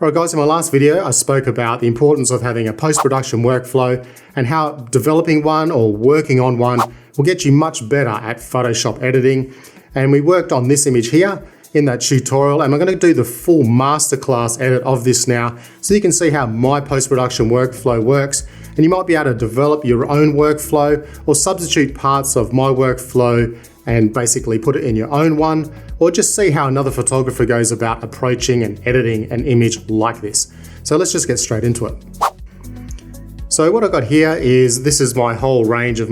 Alright guys, in my last video I spoke about the importance of having a post-production workflow and how developing one or working on one will get you much better at Photoshop editing. And we worked on this image here in that tutorial, and I'm going to do the full masterclass edit of this now so you can see how my post-production workflow works, and you might be able to develop your own workflow or substitute parts of my workflow and basically put it in your own one, or just see how another photographer goes about approaching and editing an image like this. So let's just get straight into it. So what I've got here is, this is my whole range of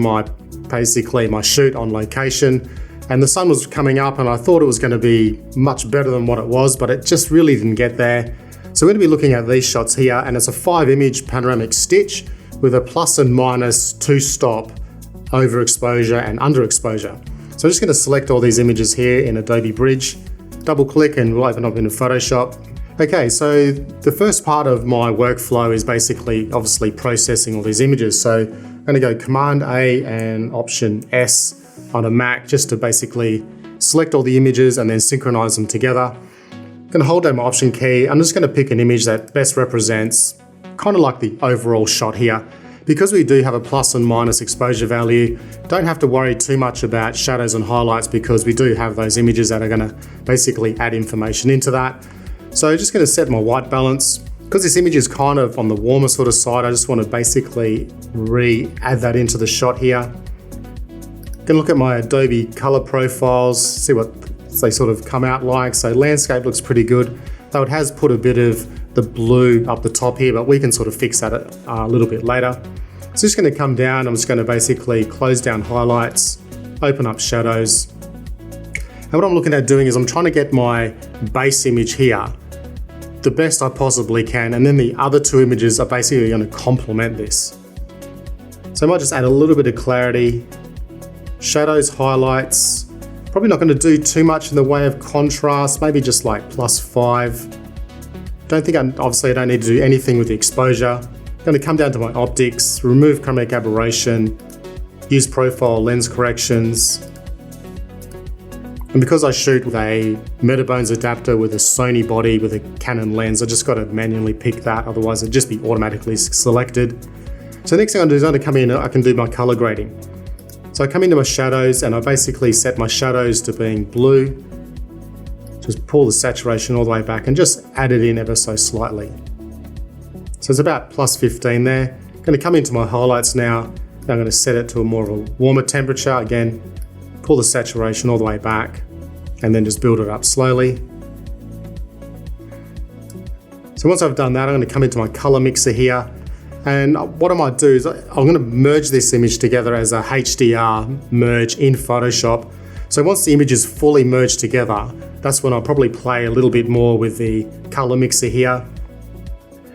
basically my shoot on location, and the sun was coming up and I thought it was going to be much better than what it was, but it just really didn't get there. So we're going to be looking at these shots here, and it's a 5-image panoramic stitch with a plus and minus 2-stop overexposure and underexposure. So I'm just going to select all these images here in Adobe Bridge, double click, and we'll open up into Photoshop. Okay, so the first part of my workflow is basically obviously processing all these images. So I'm going to go Command A and Option S on a Mac just to basically select all the images and then synchronize them together. I'm going to hold down my Option key. I'm just going to pick an image that best represents kind of like the overall shot here. Because we do have a plus and minus exposure value, don't have to worry too much about shadows and highlights because we do have those images that are going to basically add information into that. So just going to set my white balance. Because this image is kind of on the warmer sort of side, I just want to basically add that into the shot here. Going to look at my Adobe color profiles, see what they sort of come out like. So landscape looks pretty good, though it has put a bit of the blue up the top here, but we can sort of fix that a little bit later. So just going to come down, I'm just going to basically close down highlights, open up shadows. And what I'm looking at doing is I'm trying to get my base image here the best I possibly can, and then the other two images are basically going to complement this. So I might just add a little bit of clarity, shadows, highlights. Probably not going to do too much in the way of contrast, maybe just like +5. Obviously I don't need to do anything with the exposure. I'm going to come down to my optics, remove chromatic aberration, use profile lens corrections. And because I shoot with a Metabones adapter with a Sony body with a Canon lens, I just got to manually pick that, otherwise it'd just be automatically selected. So the next thing I'm going to do is I'm going to come in and I can do my color grading. So I come into my shadows and I basically set my shadows to being blue. Just pull the saturation all the way back and just add it in ever so slightly. So it's about +15 there. I'm going to come into my highlights now. I'm going to set it to a more of a warmer temperature. Again, pull the saturation all the way back and then just build it up slowly. So once I've done that, I'm going to come into my color mixer here. And what I might do is I'm going to merge this image together as a HDR merge in Photoshop. So once the image is fully merged together, that's when I'll probably play a little bit more with the color mixer here.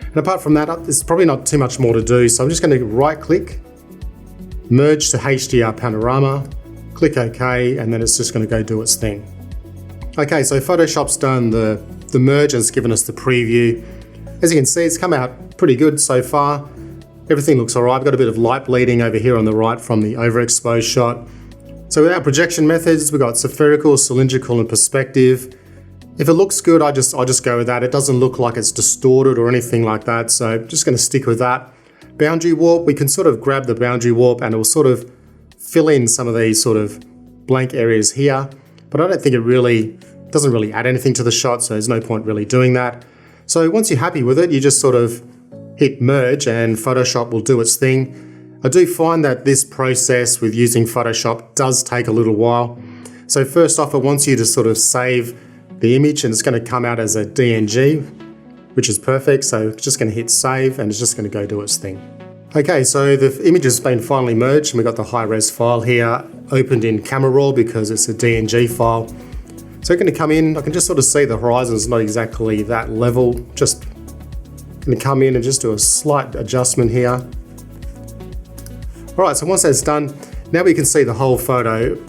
And apart from that, there's probably not too much more to do. So I'm just going to right click, merge to HDR Panorama, click OK, and then it's just going to go do its thing. Okay, so Photoshop's done the merge and it's given us the preview. As you can see, it's come out pretty good so far. Everything looks all right. I've got a bit of light bleeding over here on the right from the overexposed shot. So with our projection methods, we've got spherical, cylindrical, and perspective. If it looks good, I'll just go with that. It doesn't look like it's distorted or anything like that, so I'm just going to stick with that. Boundary warp, we can sort of grab the boundary warp and it will sort of fill in some of these sort of blank areas here, but I don't think it doesn't really add anything to the shot, so there's no point really doing that. So once you're happy with it, you just sort of hit merge and Photoshop will do its thing. I do find that this process with using Photoshop does take a little while. So first off, it wants you to sort of save the image and it's going to come out as a DNG, which is perfect. So it's just going to hit save and it's just going to go do its thing. Okay, so the image has been finally merged and we've got the high-res file here opened in Camera Raw because it's a DNG file. So I'm going to come in, I can just sort of see the horizon is not exactly that level. Just going to come in and just do a slight adjustment here. All right, so once that's done, now we can see the whole photo.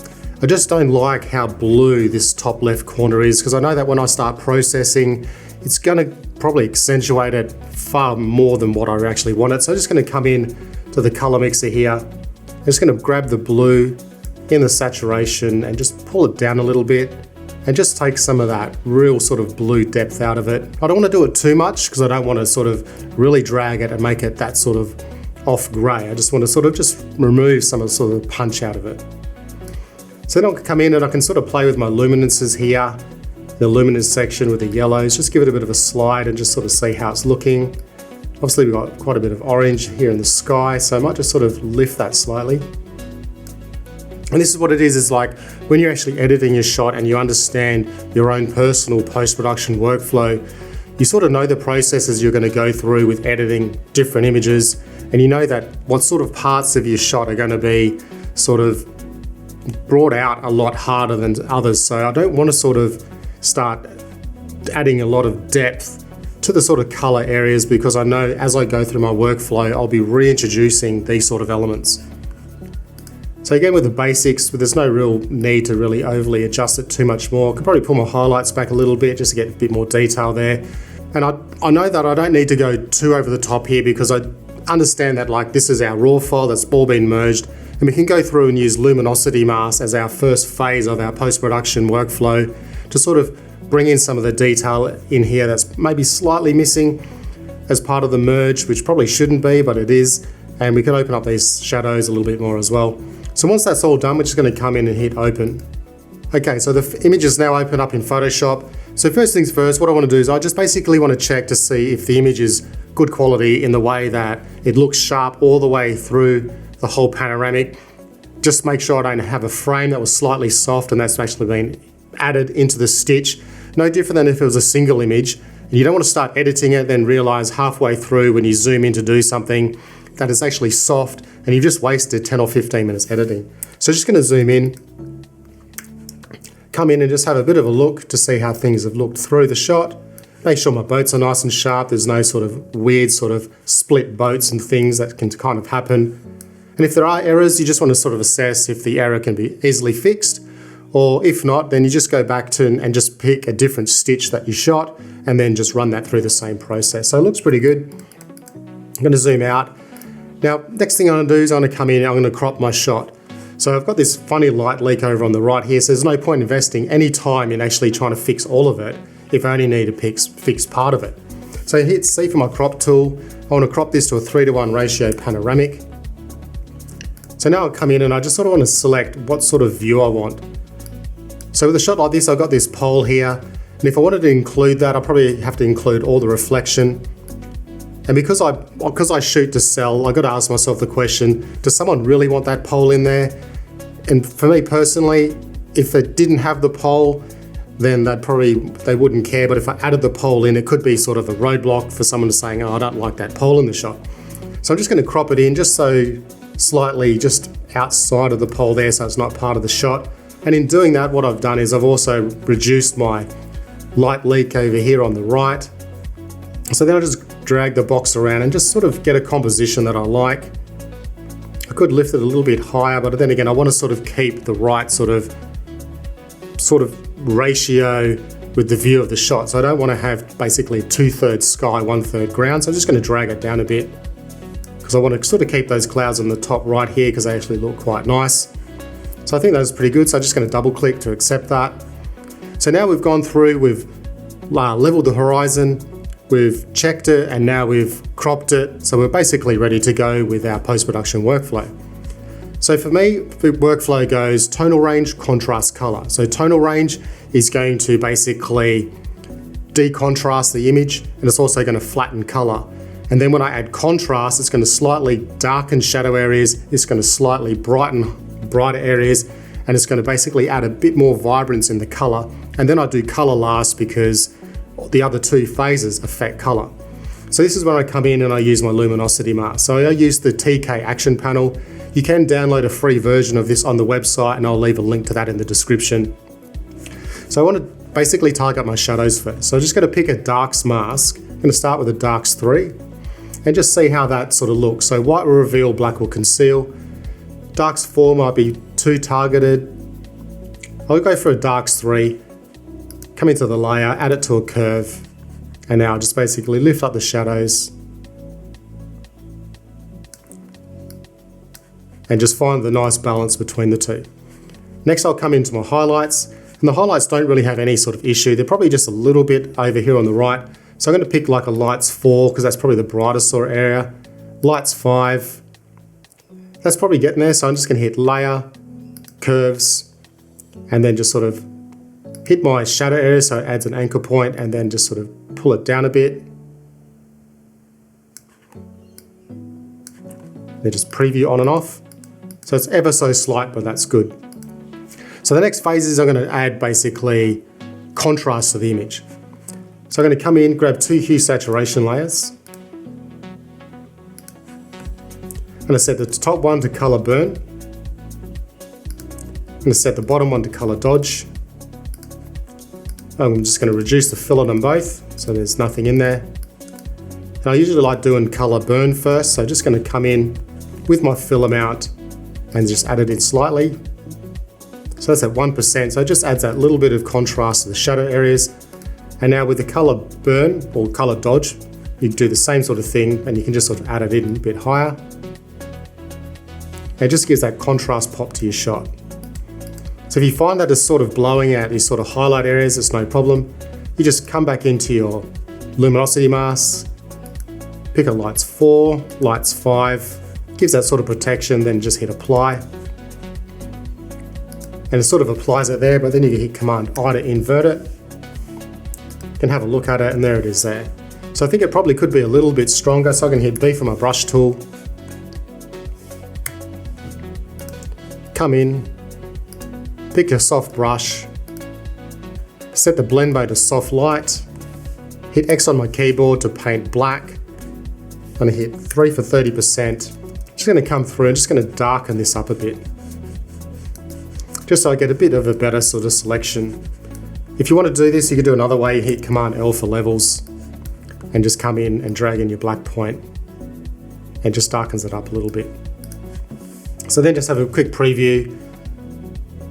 I just don't like how blue this top left corner is because I know that when I start processing, it's going to probably accentuate it far more than what I actually wanted. So I'm just going to come in to the color mixer here. I'm just going to grab the blue in the saturation and just pull it down a little bit. and just take some of that real sort of blue depth out of it. I don't want to do it too much because I don't want to sort of really drag it and make it that sort of off grey. I just want to sort of just remove some of the sort of punch out of it. So then I'll come in and I can sort of play with my luminances here, the luminance section with the yellows, just give it a bit of a slide and just sort of see how it's looking. Obviously we've got quite a bit of orange here in the sky, so I might just sort of lift that slightly. And this is what it is like when you're actually editing your shot and you understand your own personal post-production workflow, you sort of know the processes you're going to go through with editing different images, and you know that what sort of parts of your shot are going to be sort of brought out a lot harder than others. So I don't want to sort of start adding a lot of depth to the sort of color areas, because I know as I go through my workflow, I'll be reintroducing these sort of elements. So again, with the basics, there's no real need to really overly adjust it too much more. I could probably pull my highlights back a little bit just to get a bit more detail there. And I know that I don't need to go too over the top here, because I understand that like this is our raw file that's all been merged, and we can go through and use luminosity masks as our first phase of our post-production workflow to sort of bring in some of the detail in here that's maybe slightly missing as part of the merge, which probably shouldn't be, but it is. And we can open up these shadows a little bit more as well. So once that's all done, we're just going to come in and hit open. Okay, so the image is now open up in Photoshop. So first things first, what I want to do is I just basically want to check to see if the image is good quality in the way that it looks sharp all the way through the whole panoramic. Just make sure I don't have a frame that was slightly soft and that's actually been added into the stitch. No different than if it was a single image. And you don't want to start editing it, then realize halfway through when you zoom in to do something that is actually soft and you've just wasted 10 or 15 minutes editing. So just going to zoom in, come in and just have a bit of a look to see how things have looked through the shot. Make sure my boats are nice and sharp. There's no sort of weird sort of split boats and things that can kind of happen. And if there are errors, you just want to sort of assess if the error can be easily fixed, or if not, then you just go back to and just pick a different stitch that you shot and then just run that through the same process. So it looks pretty good. I'm going to zoom out. Now, next thing I'm going to do is I'm going to come in and I'm going to crop my shot. So I've got this funny light leak over on the right here, so there's no point investing any time in actually trying to fix all of it if I only need to fix part of it. So hit C for my crop tool. I want to crop this to a 3:1 ratio panoramic. So now I'll come in and I just sort of want to select what sort of view I want. So with a shot like this, I've got this pole here, and if I wanted to include that, I'll probably have to include all the reflection. And because I shoot to sell, I've got to ask myself the question, does someone really want that pole in there? And for me personally, if they didn't have the pole, then they wouldn't care. But if I added the pole in, it could be sort of a roadblock for someone saying, oh, I don't like that pole in the shot. So I'm just going to crop it in just so slightly just outside of the pole there, so it's not part of the shot. And in doing that, what I've done is I've also reduced my light leak over here on the right. So then I'll just drag the box around and just sort of get a composition that I like. I could lift it a little bit higher, but then again, I want to sort of keep the right sort of ratio with the view of the shot. So I don't want to have basically 2/3 sky, 1/3 ground. So I'm just going to drag it down a bit because I want to sort of keep those clouds on the top right here because they actually look quite nice. So I think that's pretty good. So I'm just going to double click to accept that. So now we've gone through, we've leveled the horizon, we've checked it, and now we've cropped it. So we're basically ready to go with our post-production workflow. So for me, the workflow goes tonal range, contrast, color. So tonal range is going to basically decontrast the image, and it's also going to flatten color. And then when I add contrast, it's going to slightly darken shadow areas, it's going to slightly brighten brighter areas, and it's going to basically add a bit more vibrance in the color. And then I do color last because the other two phases affect color. So this is when I come in and I use my luminosity mask. So I use the TK action panel. You can download a free version of this on the website, and I'll leave a link to that in the description. So I want to basically target my shadows first. So I'm just going to pick a darks mask. I'm going to start with a darks 3 and just see how that sort of looks. So white will reveal, black will conceal. Darks 4 might be too targeted. I'll go for a darks 3, come into the layer, add it to a curve, and now just basically lift up the shadows and just find the nice balance between the two. Next, I'll come into my highlights, and And the highlights don't really have any sort of issue. They're probably just a little bit over here on the right. So I'm going to pick like a lights 4 because that's probably the brightest sort of area. Lights 5. That's probably getting there. So I'm just going to hit layer, curves, and then just sort of hit my shadow area so it adds an anchor point, and then just sort of pull it down a bit. Then just preview on and off. So it's ever so slight, but that's good. So the next phase is I'm going to add basically contrast to the image. So I'm going to come in, grab 2 hue saturation layers. I'm going to set the top one to color burn. I'm going to set the bottom one to color dodge. I'm just going to reduce the fill on them both so there's nothing in there. And I usually like doing color burn first, so I'm just going to come in with my fill amount and just add it in slightly. So that's at 1%, so it just adds that little bit of contrast to the shadow areas. And now with the color burn or color dodge, you do the same sort of thing and you can just sort of add it in a bit higher. It just gives that contrast pop to your shot. So if you find that it's sort of blowing out these sort of highlight areas, it's no problem. You just come back into your luminosity mask, pick a lights 4, lights 5, gives that sort of protection, then just hit apply. And it sort of applies it there, but then you can hit Command I to invert it. You can have a look at it, and there it is there. So I think it probably could be a little bit stronger, so I can hit B for my brush tool. Come in, pick a soft brush, set the blend mode to soft light, hit X on my keyboard to paint black. I'm going to hit 3 for 30%. Just going to come through and just going to darken this up a bit, just so I get a bit of a better sort of selection. If you want to do this, you can do another way. You hit Command L for levels and just come in and drag in your black point and just darkens it up a little bit. So then just have a quick preview,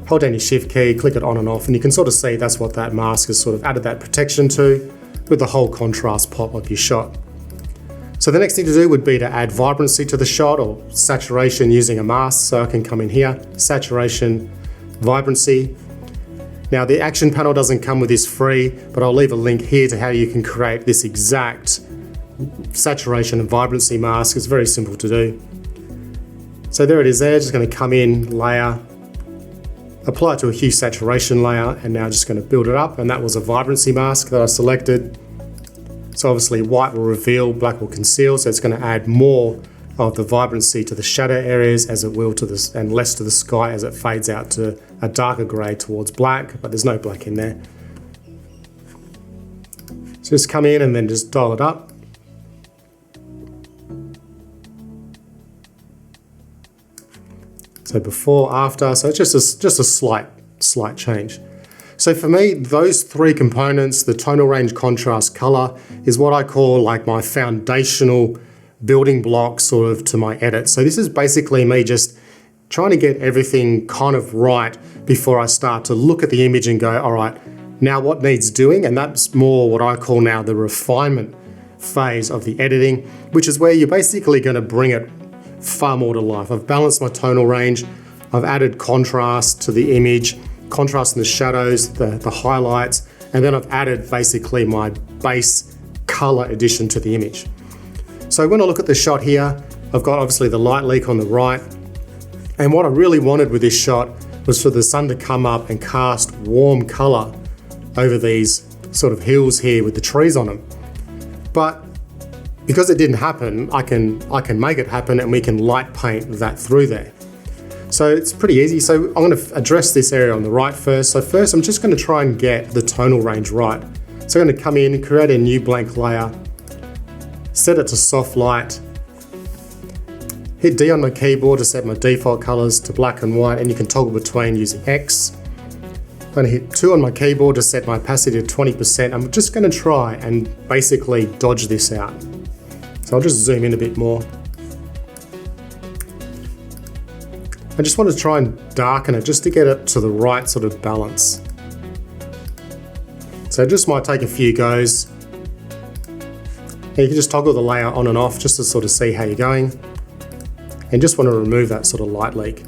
hold down your shift key, click it on and off, and you can sort of see that's what that mask has sort of added that protection to with the whole contrast pop of your shot. So the next thing to do would be to add vibrancy to the shot or saturation using a mask. So I can come in here, saturation, vibrancy. Now the action panel doesn't come with this free, but I'll leave a link here to how you can create this exact saturation and vibrancy mask. It's very simple to do. So there it is there, just going to come in, layer, apply it to a hue saturation layer, and now just going to build it up. And that was a vibrancy mask that I selected. So obviously white will reveal, black will conceal, so it's going to add more of the vibrancy to the shadow areas as it will to this, and less to the sky as it fades out to a darker grey towards black, but there's no black in there. So just come in and then just dial it up. So before, after, so it's just a slight change. So for me, those 3 components, the tonal range, contrast, color, is what I call like my foundational building block sort of to my edit. So this is basically me just trying to get everything kind of right before I start to look at the image and go, all right, now what needs doing? And that's more what I call now the refinement phase of the editing, which is where you're basically going to bring it far more to life. I've balanced my tonal range, I've added contrast to the image, contrast in the shadows, the highlights, and then I've added basically my base color addition to the image. So when I look at the shot here, I've got obviously the light leak on the right, and what I really wanted with this shot was for the sun to come up and cast warm color over these sort of hills here with the trees on them. But because it didn't happen, I can make it happen, and we can light paint that through there. So it's pretty easy. So I'm going to address this area on the right first. So first I'm just going to try and get the tonal range right. So I'm going to come in, create a new blank layer, set it to soft light, hit D on my keyboard to set my default colors to black and white, and you can toggle between using X. I'm going to hit 2 on my keyboard to set my opacity to 20%. I'm just going to try and basically dodge this out. So I'll just zoom in a bit more. I just want to try and darken it just to get it to the right sort of balance. So it just might take a few goes. And you can just toggle the layer on and off just to sort of see how you're going. And just want to remove that sort of light leak.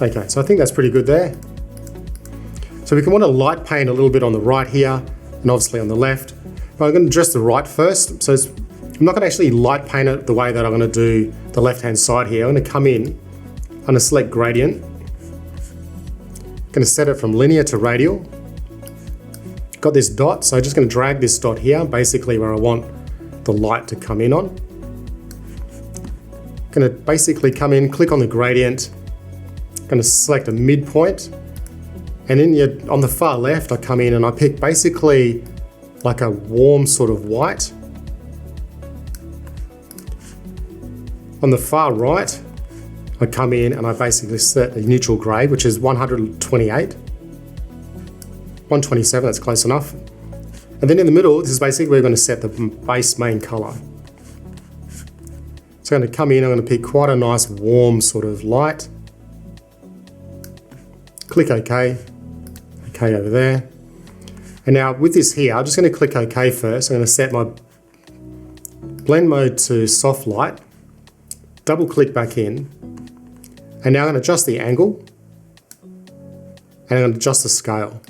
Okay, so I think that's pretty good there. So we can want to light paint a little bit on the right here, and obviously on the left. But I'm going to address the right first. So I'm not going to actually light paint it the way that I'm going to do the left-hand side here. I'm going to come in, I'm going to select gradient. I'm going to set it from linear to radial. Got this dot, so I'm just going to drag this dot here, basically where I want the light to come in on. Going to basically come in, click on the gradient. Going to select a midpoint. And then on the far left, I come in and I pick basically like a warm sort of white. On the far right, I come in and I basically set a neutral grade, which is 128. 127, that's close enough. And then in the middle, this is basically where we're going to set the base main color. So I'm going to come in, I'm going to pick quite a nice warm sort of light. Click OK. OK over there. And now with this here, I'm just going to click OK first. I'm going to set my blend mode to soft light. Double click back in. And now I'm going to adjust the angle. And I'm going to adjust the scale.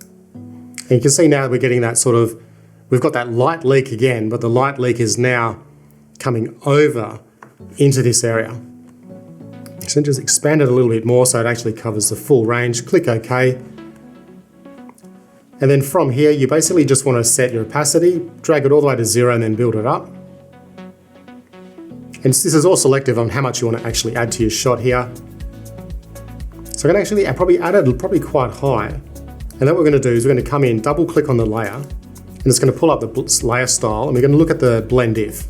And you can see now we're getting that sort of, we've got that light leak again, but the light leak is now coming over into this area. So just expand it a little bit more so it actually covers the full range. Click OK. And then from here, you basically just want to set your opacity, drag it all the way to 0 and then build it up. And this is all selective on how much you want to actually add to your shot here. So I'm going to actually probably add it probably quite high. And then what we're going to do is we're going to come in, double click on the layer, and it's going to pull up the layer style, and we're going to look at the blend if.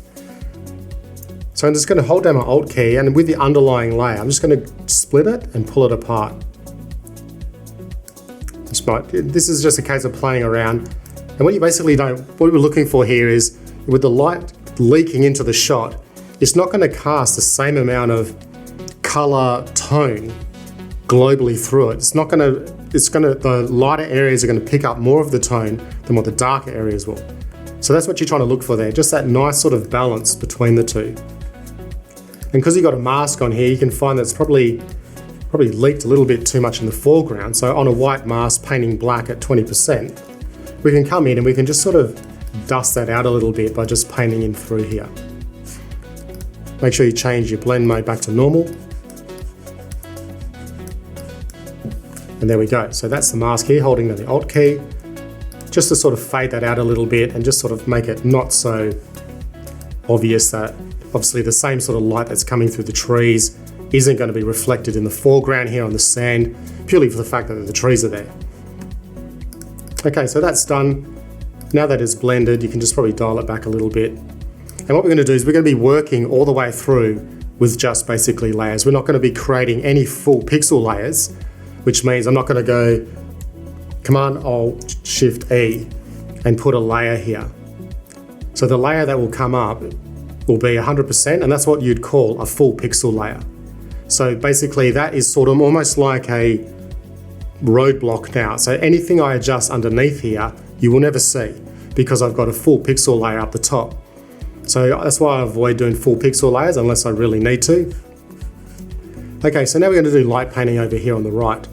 So I'm just going to hold down my Alt key, and with the underlying layer, I'm just going to split it and pull it apart. This is just a case of playing around. And what you basically what we're looking for here is, with the light leaking into the shot, it's not going to cast the same amount of color tone globally through it. The lighter areas are going to pick up more of the tone than what the darker areas will. So that's what you're trying to look for there, just that nice sort of balance between the two. And because you've got a mask on here, you can find that it's probably leaked a little bit too much in the foreground. So on a white mask, painting black at 20%, we can come in and we can just sort of dust that out a little bit by just painting in through here. Make sure you change your blend mode back to normal. And there we go. So that's the mask here, holding down the Alt key, just to sort of fade that out a little bit and just sort of make it not so obvious that obviously the same sort of light that's coming through the trees isn't going to be reflected in the foreground here on the sand, purely for the fact that the trees are there. Okay, so that's done. Now that it's blended, you can just probably dial it back a little bit. And what we're going to do is we're going to be working all the way through with just basically layers. We're not going to be creating any full pixel layers, which means I'm not going to go Command Alt Shift E and put a layer here. So the layer that will come up will be 100%, and that's what you'd call a full pixel layer. So basically that is sort of almost like a roadblock now. So anything I adjust underneath here, you will never see because I've got a full pixel layer up the top. So that's why I avoid doing full pixel layers unless I really need to. Okay, so now we're going to do light painting over here on the right,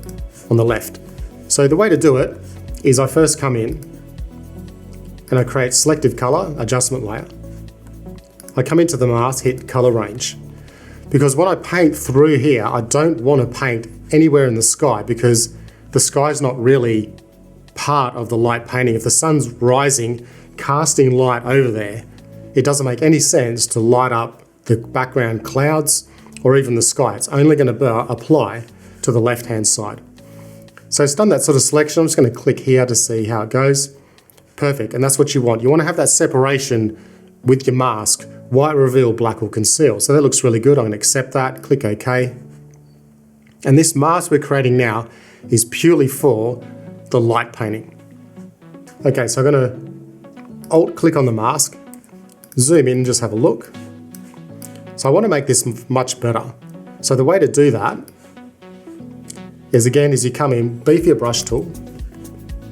on the left. So the way to do it is I first come in and I create selective color, adjustment layer. I come into the mask, hit color range. Because when I paint through here, I don't want to paint anywhere in the sky because the sky is not really part of the light painting. If the sun's rising, casting light over there, it doesn't make any sense to light up the background clouds or even the sky. It's only going to apply to the left-hand side. So it's done that sort of selection. I'm just going to click here to see how it goes. Perfect, and that's what you want. You want to have that separation with your mask, white reveal, black will conceal. So that looks really good. I'm going to accept that, click OK. And this mask we're creating now is purely for the light painting. Okay, so I'm going to Alt click on the mask, zoom in, just have a look. So I want to make this much better. So the way to do that is you come in, beef your brush tool,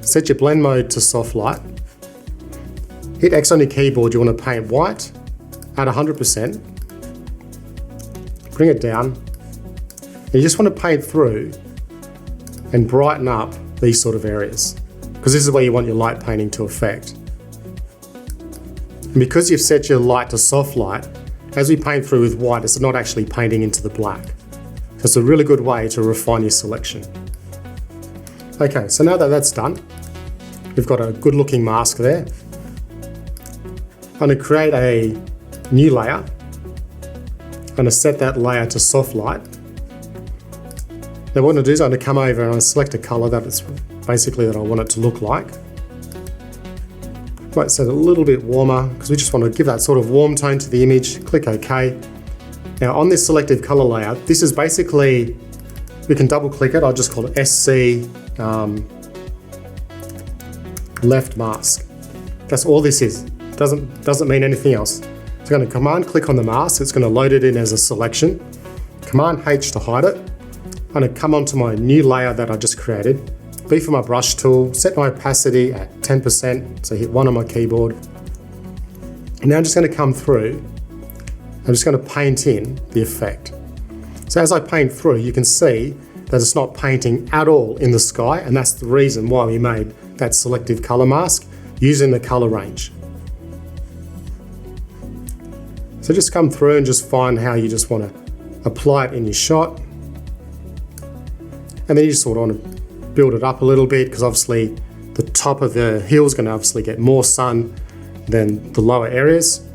set your blend mode to soft light, hit X on your keyboard, you want to paint white at 100%, bring it down, And you just want to paint through and brighten up these sort of areas, because this is where you want your light painting to affect. And because you've set your light to soft light, as we paint through with white, it's not actually painting into the black. So it's a really good way to refine your selection. Okay, so now that that's done, we've got a good looking mask there. I'm going to create a new layer. I'm going to set that layer to soft light. Now what I'm going to do is I'm going to come over and I'm going to select a colour that it's basically that I want it to look like. Might set it a little bit warmer because we just want to give that sort of warm tone to the image. Click OK. Now on this selective colour layer, this is basically, we can double click it, I'll just call it SC left mask. That's all this is. Doesn't mean anything else. So I'm going to command click on the mask, it's going to load it in as a selection. Command H to hide it. I'm going to come onto my new layer that I just created. B for my brush tool, set my opacity at 10%, so hit 1 on my keyboard. And now I'm just going to come through, I'm just going to paint in the effect. So as I paint through, you can see that it's not painting at all in the sky, and that's the reason why we made that selective color mask using the color range. So just come through and just find how you just want to apply it in your shot. And then you just sort of want to build it up a little bit, because obviously the top of the hill is going to obviously get more sun than the lower areas.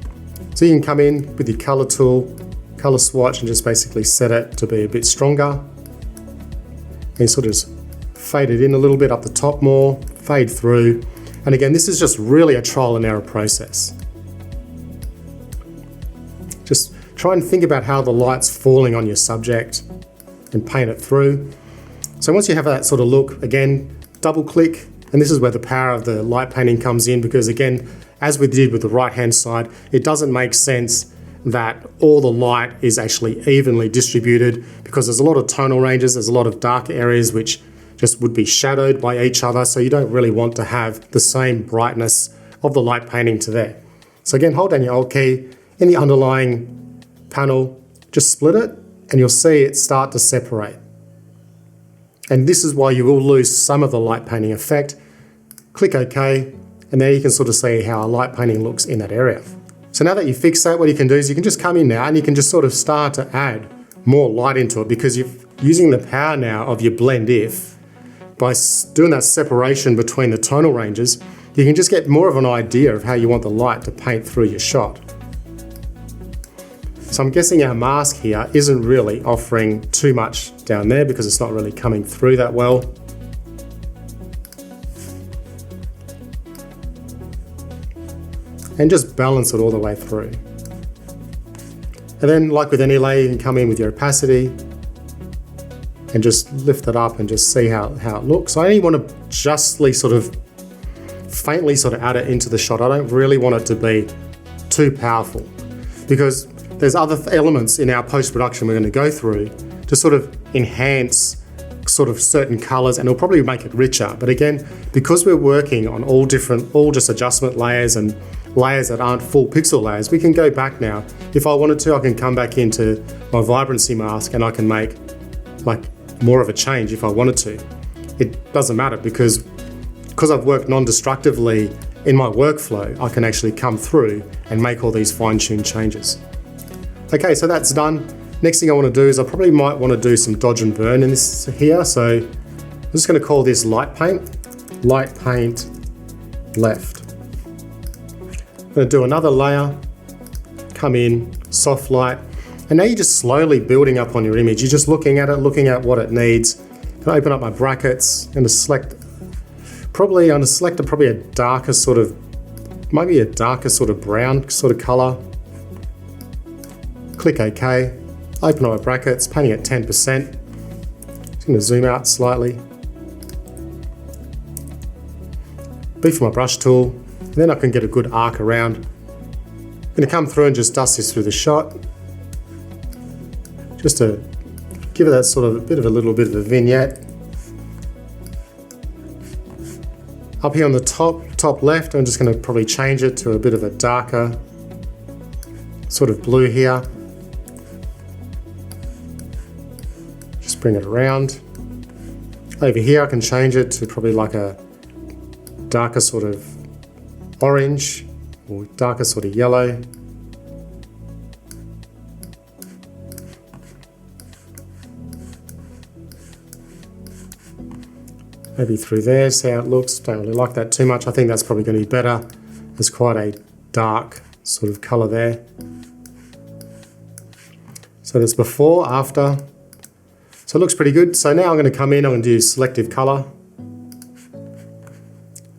So you can come in with your color tool, color swatch, and just basically set it to be a bit stronger. And you sort of just fade it in a little bit up the top more, fade through. And again, this is just really a trial and error process. Just try and think about how the light's falling on your subject and paint it through. So once you have that sort of look, again, double click, and this is where the power of the light painting comes in, because again, as we did with the right hand side, it doesn't make sense that all the light is actually evenly distributed, because there's a lot of tonal ranges, there's a lot of dark areas which just would be shadowed by each other, so you don't really want to have the same brightness of the light painting to there. So again, hold down your Alt key, in the underlying panel, just split it, and you'll see it start to separate. And this is why you will lose some of the light painting effect. Click OK, and there you can sort of see how a light painting looks in that area. So now that you fix that, what you can do is you can just come in now and you can just sort of start to add more light into it, because you're using the power now of your blend if. By doing that separation between the tonal ranges, you can just get more of an idea of how you want the light to paint through your shot. So I'm guessing our mask here isn't really offering too much down there, because it's not really coming through that well. And just balance it all the way through. And then, like with any layer, you can come in with your opacity and just lift it up and just see how it looks. I only want to justly faintly add it into the shot. I don't really want it to be too powerful, because there's other elements in our post-production we're going to go through to sort of enhance sort of certain colors, and it'll probably make it richer. But again, because we're working on all just adjustment layers and layers that aren't full pixel layers, we can go back now. If I wanted to, I can come back into my vibrancy mask and I can make like more of a change if I wanted to. It doesn't matter, because I've worked non-destructively in my workflow, I can actually come through and make all these fine-tuned changes. Okay, so that's done. Next thing I want to do is I probably might want to do some dodge and burn in this here. So I'm just going to call this light paint left. I'm going to do another layer, come in, soft light, and now you're just slowly building up on your image. You're just looking at it, looking at what it needs. I'm going to open up my brackets, I'm going to select probably a darker sort of, maybe a darker sort of brown sort of color. Click OK, open up my brackets, painting at 10%. Just going to zoom out slightly. B for my brush tool, and then I can get a good arc around. I'm going to come through and just dust this through the shot, just to give it that sort of a little bit of a vignette. Up here on the top left, I'm just going to probably change it to a bit of a darker sort of blue here. Just bring it around. Over here I can change it to probably like a darker sort of orange or darker sort of yellow. Maybe through there, see how it looks. Don't really like that too much. I think that's probably going to be better. There's quite a dark sort of colour there. So there's before, after. So it looks pretty good. So now I'm going to come in, I'm going to do selective colour. I'm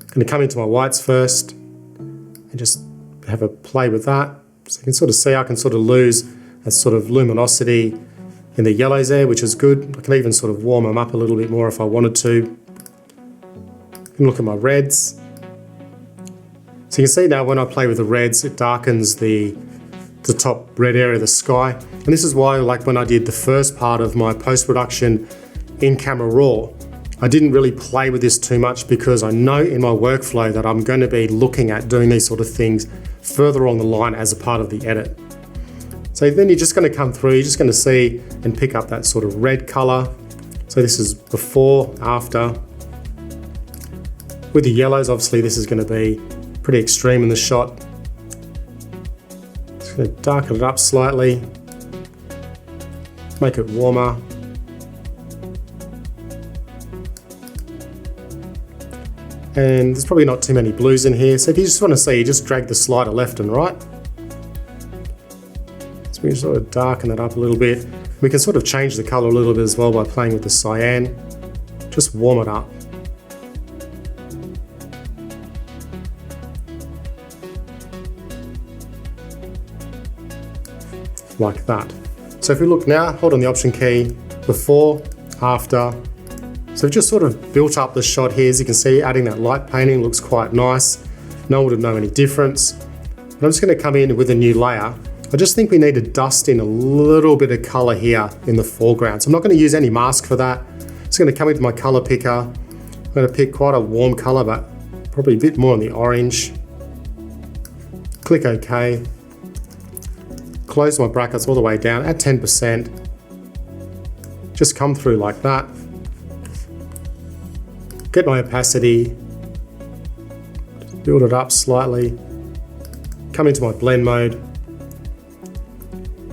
going to come into my whites first and just have a play with that. So you can sort of see I can sort of lose a sort of luminosity in the yellows there, which is good. I can even sort of warm them up a little bit more if I wanted to. Look at my reds. So you can see now when I play with the reds, it darkens the top red area of the sky. And this is why, like when I did the first part of my post-production in camera raw, I didn't really play with this too much because I know in my workflow that I'm going to be looking at doing these sort of things further along the line as a part of the edit. So then you're just going to come through, you're just going to see and pick up that sort of red color. So this is before, after. With the yellows, obviously this is going to be pretty extreme in the shot. Just going to darken it up slightly, make it warmer. And there's probably not too many blues in here, so if you just want to see, you just drag the slider left and right. So we can sort of darken it up a little bit. We can sort of change the colour a little bit as well by playing with the cyan. Just warm it up. Like that. So if we look now, hold on the Option key, before, after. So we've just sort of built up the shot here. As you can see, adding that light painting looks quite nice. No one would know any difference. But I'm just going to come in with a new layer. I just think we need to dust in a little bit of color here in the foreground. So I'm not going to use any mask for that. I'm just going to come into my color picker. I'm going to pick quite a warm color, but probably a bit more on the orange. Click OK. Close my brackets all the way down at 10%. Just come through like that. Get my opacity. Just build it up slightly. Come into my blend mode.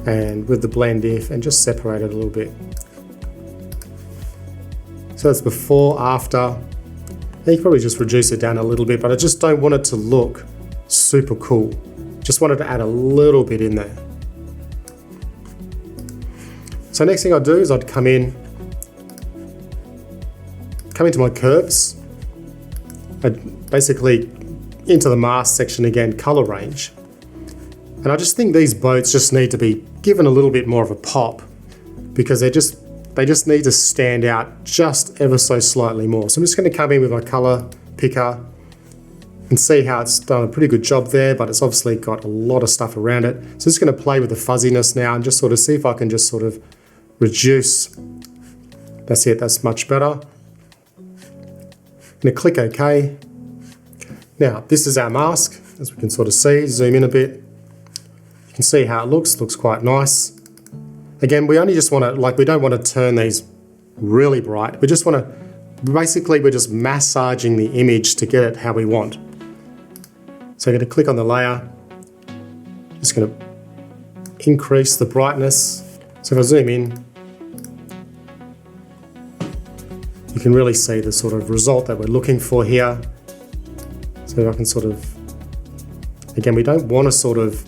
And with the blend if, and just separate it a little bit. So that's before, after. And you can probably just reduce it down a little bit, but I just don't want it to look super cool. Just wanted to add a little bit in there. So next thing I'd do is I'd come into my curves, I'd basically into the mask section again, color range. And I just think these boats just need to be given a little bit more of a pop because they just need to stand out just ever so slightly more. So I'm just going to come in with my color picker and see how it's done a pretty good job there, but it's obviously got a lot of stuff around it. So I'm just going to play with the fuzziness now and just sort of see if I can just sort of reduce. That's it, that's much better. I'm going to click OK. Now, this is our mask, as we can sort of see, zoom in a bit. You can see how it looks quite nice. Again, we only just want to, we don't want to turn these really bright. We just want to, basically we're just massaging the image to get it how we want. So I'm going to click on the layer, just going to increase the brightness. So if I zoom in, you can really see the sort of result that we're looking for here. So I can sort of, again, we don't want to sort of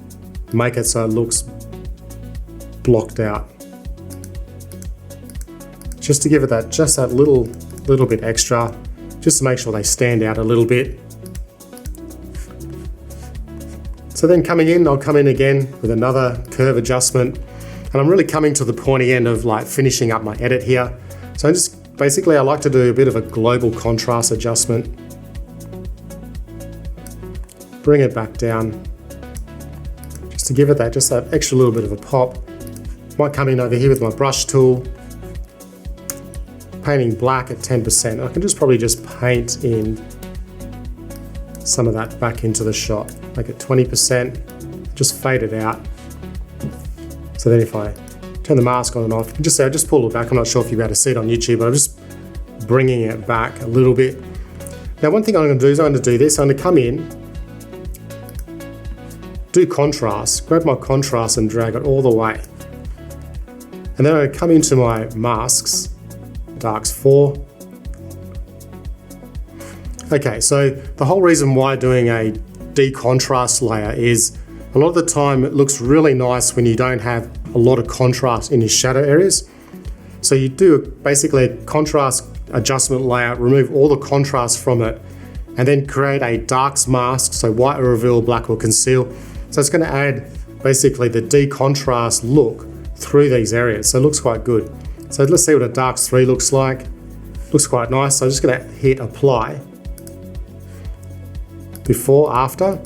make it so it looks blocked out. Just to give it that, just that little bit extra, just to make sure they stand out a little bit. So then coming in, I'll come in again with another curve adjustment. And I'm really coming to the pointy end of finishing up my edit here. So basically I like to do a bit of a global contrast adjustment. Bring it back down, just to give it that, just that extra little bit of a pop. Might come in over here with my brush tool, painting black at 10%. I can probably just paint in some of that back into the shot. Make it 20%, just fade it out. So then if I turn the mask on and off. I just pulled it back. I'm not sure if you'll be able to see it on YouTube, but I'm just bringing it back a little bit. Now one thing I'm going to do is I'm going to do this. I'm going to come in, do contrast, grab my contrast and drag it all the way. And then I'm going to come into my masks, darks 4. Okay, so the whole reason why doing a decontrast layer is a lot of the time it looks really nice when you don't have a lot of contrast in your shadow areas. So you do basically a contrast adjustment layer, remove all the contrast from it, and then create a darks mask, so white will reveal, black will conceal. So it's going to add basically the decontrast look through these areas, so it looks quite good. So let's see what a darks 3 looks like. Looks quite nice, so I'm just going to hit apply. Before, after.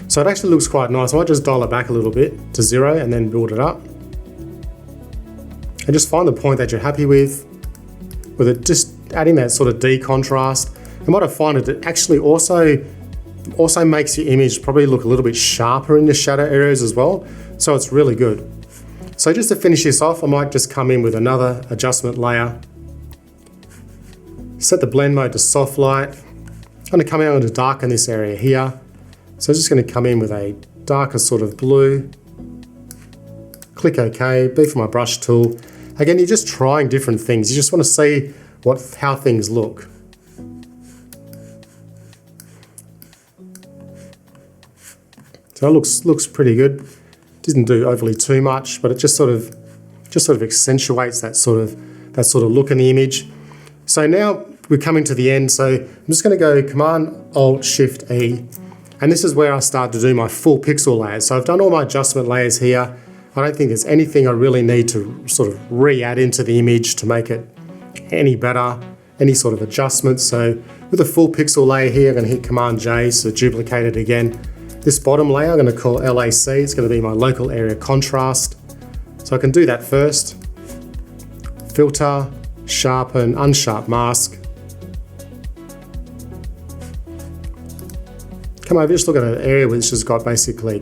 So it actually looks quite nice. I might just dial it back a little bit to 0 and then build it up. And just find the point that you're happy with it, just adding that sort of decontrast. And what I find is it actually also makes your image probably look a little bit sharper in the shadow areas as well. So it's really good. So just to finish this off, I might just come in with another adjustment layer. Set the blend mode to soft light. I'm going to come out to darken this area here. So I'm just going to come in with a darker sort of blue. Click OK, B for my brush tool. Again, you're just trying different things. You just want to see how things look. So it looks pretty good. Doesn't do overly too much, but it just sort of accentuates that sort of look in the image. So now we're coming to the end. So I'm just going to go Command Alt Shift E, and this is where I start to do my full pixel layers. So I've done all my adjustment layers here. I don't think there's anything I really need to sort of re-add into the image to make it any better, any sort of adjustments. So with a full pixel layer here, I'm going to hit Command J, so duplicate it again. This bottom layer I'm going to call LAC, it's going to be my local area contrast. So I can do that first. Filter, sharpen, unsharp mask. Come over, just look at an area which has got basically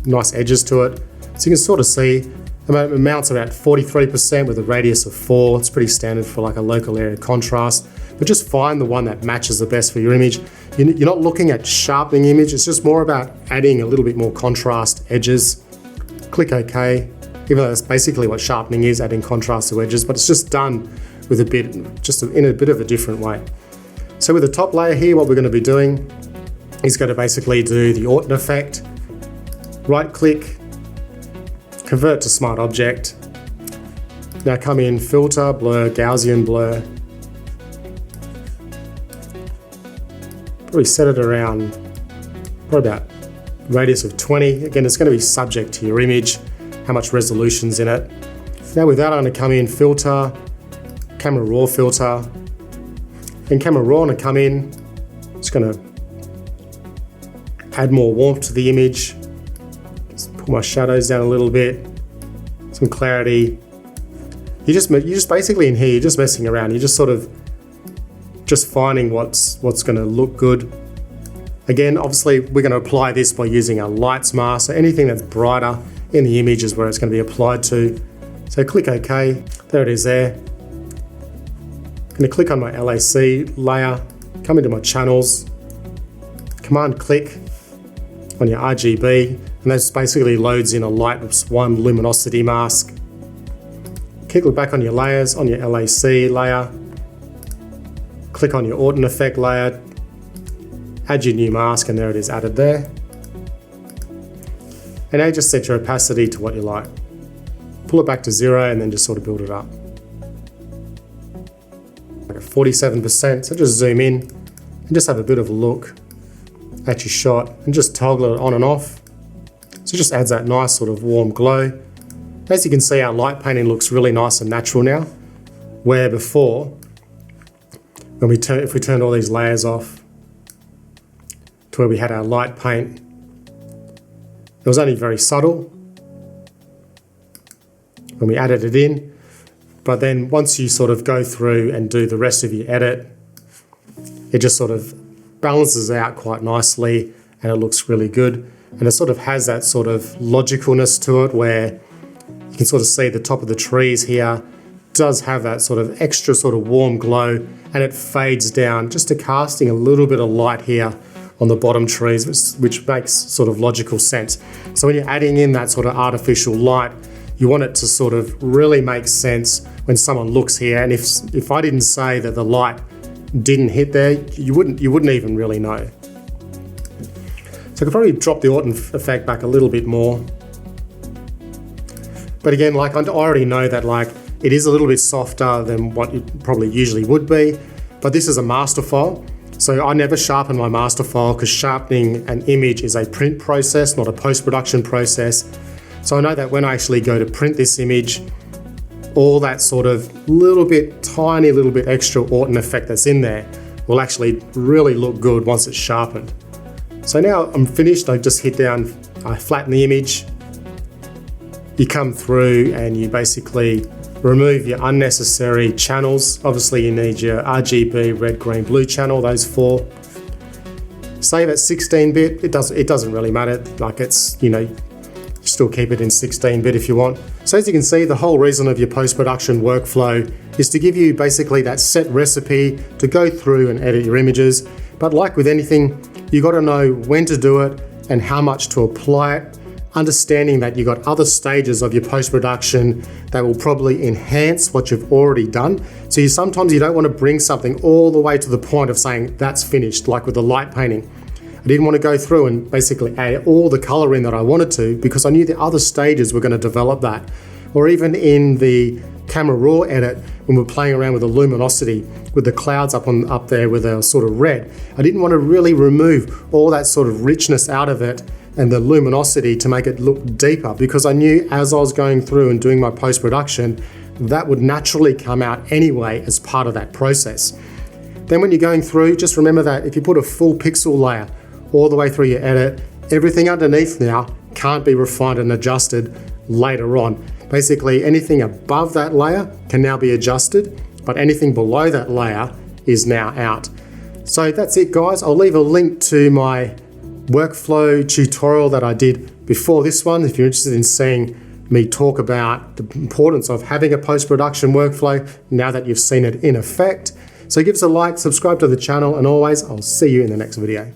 nice edges to it. So you can sort of see it mounts about 43% with a radius of 4. It's pretty standard for like a local area contrast, but just find the one that matches the best for your image. You're not looking at sharpening image, it's just more about adding a little bit more contrast edges. Click OK, even though that's basically what sharpening is, adding contrast to edges, but it's just done with in a bit of a different way. So with the top layer here, what we're going to be doing is going to basically do the Orton effect. Right click, convert to smart object. Now come in, filter, blur, Gaussian blur. Probably set it around probably about radius of 20. Again, it's going to be subject to your image, how much resolution's in it. Now with that, I'm going to come in, filter, camera raw filter. In camera raw, I'm going to come in, just going to add more warmth to the image. Just pull my shadows down a little bit, some clarity. You're just basically in here, you're just messing around. You're just sort of finding what's going to look good. Again, obviously, we're going to apply this by using a lights mask. So anything that's brighter in the image is where it's going to be applied to. So click OK. There it is there. I'm going to click on my LAC layer, come into my channels, Command click on your RGB, and that basically loads in a light 1 luminosity mask. Click back on your layers, on your LAC layer, click on your Orton effect layer, add your new mask, and there it is added there. And now just set your opacity to what you like. Pull it back to 0 and then just sort of build it up. Like at 47%, so just zoom in and just have a bit of a look at your shot and just toggle it on and off. So it just adds that nice sort of warm glow. As you can see, our light painting looks really nice and natural now, where before, if we turned all these layers off to where we had our light paint, it was only very subtle when we added it in, but then once you sort of go through and do the rest of your edit, it just sort of balances out quite nicely and it looks really good. And it sort of has that sort of logicalness to it where can sort of see the top of the trees here does have that sort of extra sort of warm glow, and it fades down just to casting a little bit of light here on the bottom trees, which makes sort of logical sense. So when you're adding in that sort of artificial light, you want it to sort of really make sense when someone looks here. And if I didn't say that the light didn't hit there, you wouldn't even really know. So I could probably drop the Orton effect back a little bit more. But again, like I already know that like it is a little bit softer than what it probably usually would be, but this is a master file. So I never sharpen my master file because sharpening an image is a print process, not a post-production process. So I know that when I actually go to print this image, all that sort of tiny little bit extra Orton effect that's in there will actually really look good once it's sharpened. So now I'm finished. I just hit down, I flatten the image. You come through and you basically remove your unnecessary channels. Obviously you need your RGB, red, green, blue channel, those 4. Save at 16-bit, it doesn't really matter. Like it's, you still keep it in 16-bit if you want. So as you can see, the whole reason of your post-production workflow is to give you basically that set recipe to go through and edit your images. But like with anything, you got to know when to do it and how much to apply it. Understanding that you've got other stages of your post-production that will probably enhance what you've already done. So sometimes you don't want to bring something all the way to the point of saying that's finished, like with the light painting. I didn't want to go through and basically add all the color in that I wanted to because I knew the other stages were going to develop that. Or even in the camera raw edit, when we're playing around with the luminosity, with the clouds up there with a sort of red, I didn't want to really remove all that sort of richness out of it and the luminosity to make it look deeper, because I knew as I was going through and doing my post-production, that would naturally come out anyway as part of that process. Then when you're going through, just remember that if you put a full pixel layer all the way through your edit, everything underneath now can't be refined and adjusted later on. Basically, anything above that layer can now be adjusted, but anything below that layer is now out. So that's it, guys. I'll leave a link to my workflow tutorial that I did before this one if you're interested in seeing me talk about the importance of having a post-production workflow now that you've seen it in effect. So give us a like, subscribe to the channel, and always I'll see you in the next video.